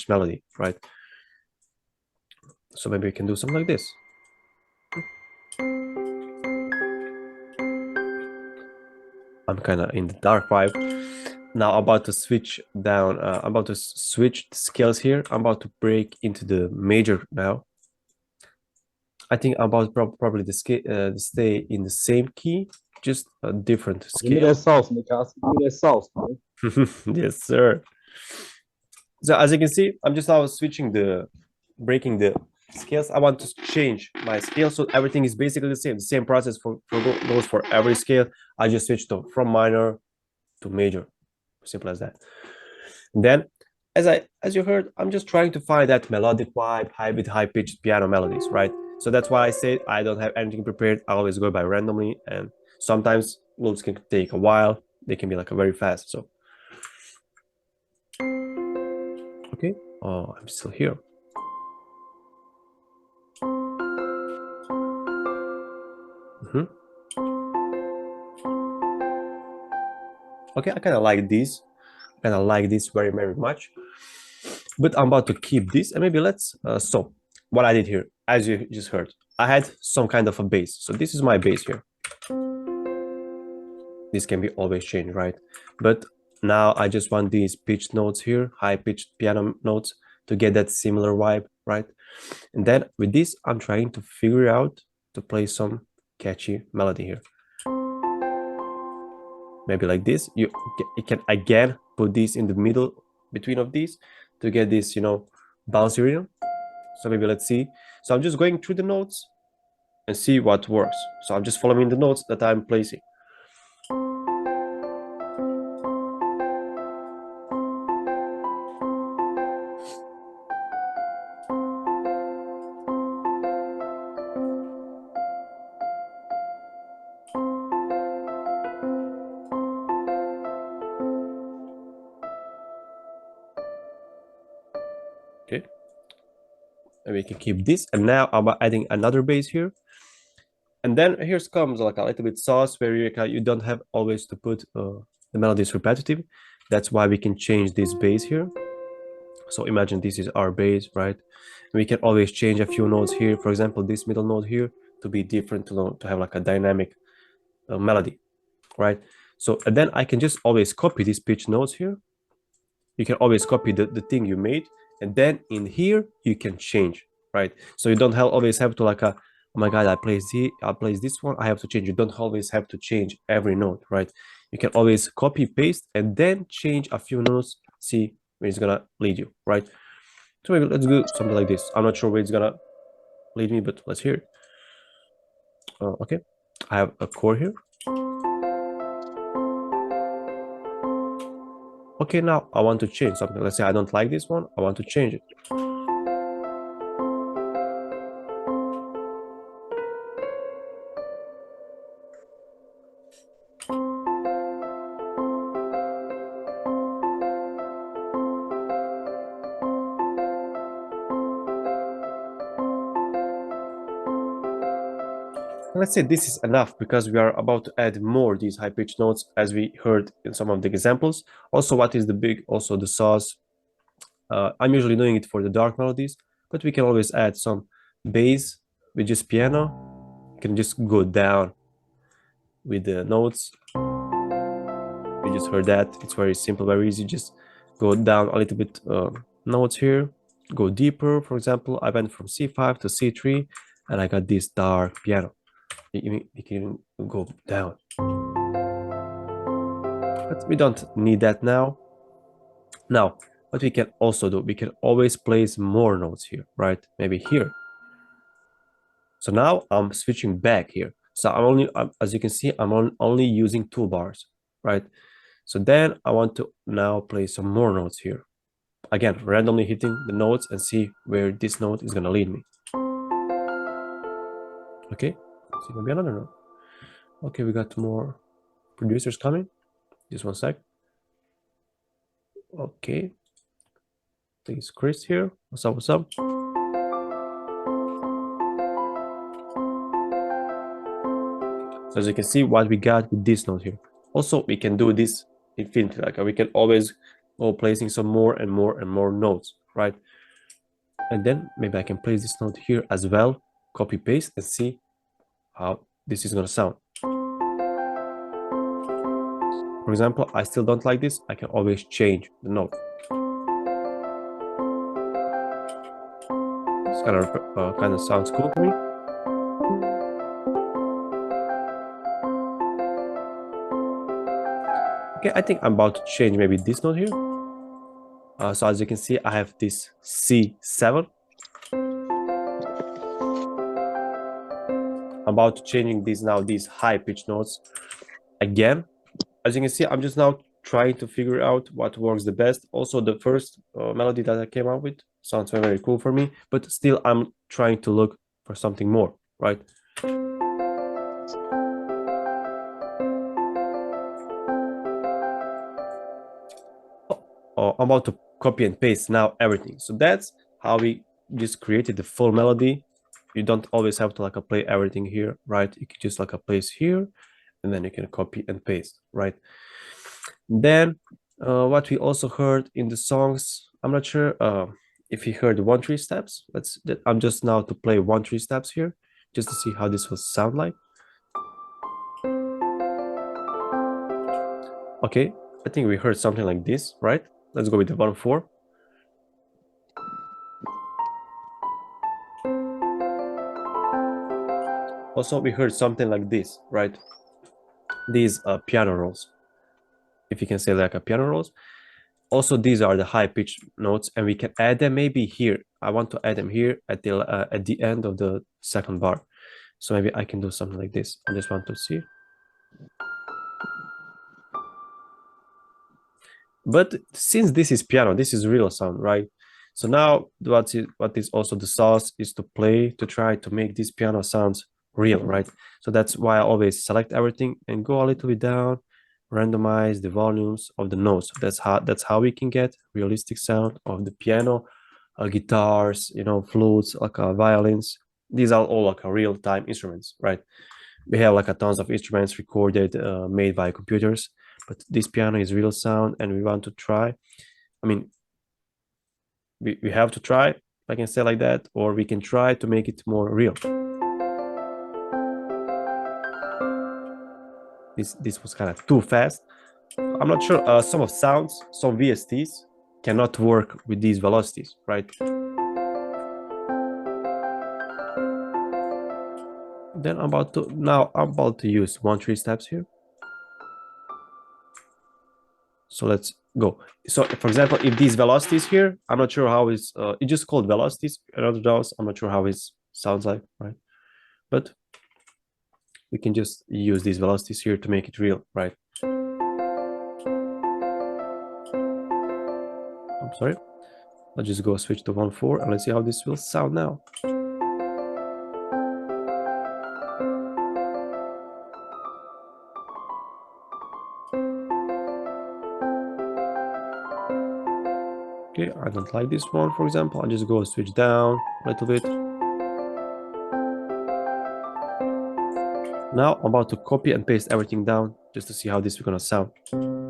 pitch melody, right? So maybe we can do something like this. I'm kind of in the dark vibe. Now I'm about to switch down. I'm about to switch the scales here. I'm about to break into the major now. I think I'm about probably to stay in the same key, just a different scale. Give me that sauce, Mikasa. Give me that sauce, man. Yes, sir. So as you can see, I'm just now breaking the scales. I want to change my scale, so everything is basically the same. The same process goes for every scale. I just switched from minor to major, simple as that. And then, as you heard, I'm just trying to find that melodic vibe, high pitched piano melodies, right? So that's why I say I don't have anything prepared. I always go by randomly, and sometimes loops can take a while. They can be like a very fast. So, okay. Oh, I'm still here. Okay, I kind of like this. Very, very much. But I'm about to keep this, and maybe let's. So, what I did here, as you just heard, I had some kind of a bass. So this is my bass here. This can be always changed, right? But now I just want these pitched notes here, high-pitched piano notes, to get that similar vibe, right? And then with this, I'm trying to figure out to play some catchy melody here. Maybe like this. You can again put this in the middle between of these to get this, you know, bouncy rhythm. So maybe let's see. So I'm just going through the notes and see what works. So I'm just following the notes that I'm placing. Okay, and we can keep this, and now I'm adding another bass here, and then here comes like a little bit sauce where you don't have always to put the melodies repetitive. That's why we can change this bass here. So imagine this is our bass, right? We can always change a few notes here, for example this middle note here, to be different, to have like a dynamic melody, right? So and then I can just always copy these pitch notes here. You can always copy the thing you made, and then in here you can change, right? So you don't always have to like oh my god, I place this one, I have to change. You don't always have to change every note, right? You can always copy paste and then change a few notes, see where it's gonna lead you, right? So maybe let's do something like this. I'm not sure where it's gonna lead me, but let's hear it. Okay, I have a chord here. Okay, now I want to change something. Let's say I don't like this one, I want to change it. Let's say this is enough because we are about to add more these high-pitched notes as we heard in some of the examples. Also, what is the sauce? I'm usually doing it for the dark melodies, but we can always add some bass with just piano. You can just go down with the notes. We just heard that. It's very simple, very easy. Just go down a little bit notes here, go deeper. For example, I went from C5 to C3 and I got this dark piano. You can go down, but we don't need that now. Now what we can also do, we can always place more notes here, right? Maybe here. So now I'm switching back here. So as you can see, I'm only using toolbars, right? So then I want to now play some more notes here. Again, randomly hitting the notes and see where this note is gonna lead me. Okay, see maybe another note. Okay, we got more producers coming. Just one sec. Okay, I think it's Chris here. What's up? What's up? So as you can see, what we got with this note here. Also, we can do this infinitely. Like we can always go placing some more and more and more notes. right? And then maybe I can place this note here as well, copy paste, and see how this is gonna sound. For example, I still don't like this, I can always change the note. This kind of sounds cool for me. Okay, I think I'm about to change maybe this note here. So as you can see, I have this C7. I'm about to changing these now, these high pitch notes again. As you can see, I'm just now trying to figure out what works the best. Also, the first melody that I came up with sounds very, very cool for me, but still I'm trying to look for something more, right? I'm about to copy and paste now everything. So that's how we just created the full melody. You don't always have to like play everything here, right? You can just like place here, and then you can copy and paste, right? Then what we also heard in the songs, I'm not sure if you heard 1-3 steps. I'm just now to play 1-3 steps here, just to see how this will sound like. Okay, I think we heard something like this, right? Let's go with the 1-4. Also, we heard something like this, right? These piano rolls, if you can say like a piano rolls. Also, these are the high pitch notes, and we can add them maybe here. I want to add them here at the end of the second bar. So maybe I can do something like this. I just want to see. But since this is piano, this is real sound, right? So now what is also the sauce is to play, to try to make these piano sounds real, right? So that's why I always select everything and go a little bit down, randomize the volumes of the notes. That's how we can get realistic sound of the piano, guitars, flutes, like violins. These are all like real-time instruments, right? We have like a tons of instruments recorded, made by computers, but this piano is real sound, and we want to try. I mean, we have to try, if I can say like that, or we can try to make it more real. This was kind of too fast. I'm not sure. Some VSTs cannot work with these velocities, right? Then I'm about to use 1-3 steps here. So let's go. So for example, if these velocities here, I'm not sure how it's just called velocities. Another DAWs, I'm not sure how it sounds like, right? But we can just use these velocities here to make it real, right? I'm sorry. Let's just go switch to 1-4 and let's see how this will sound now. Okay, I don't like this one, for example. I'll just go switch down a little bit. Now I'm about to copy and paste everything down just to see how this is gonna sound.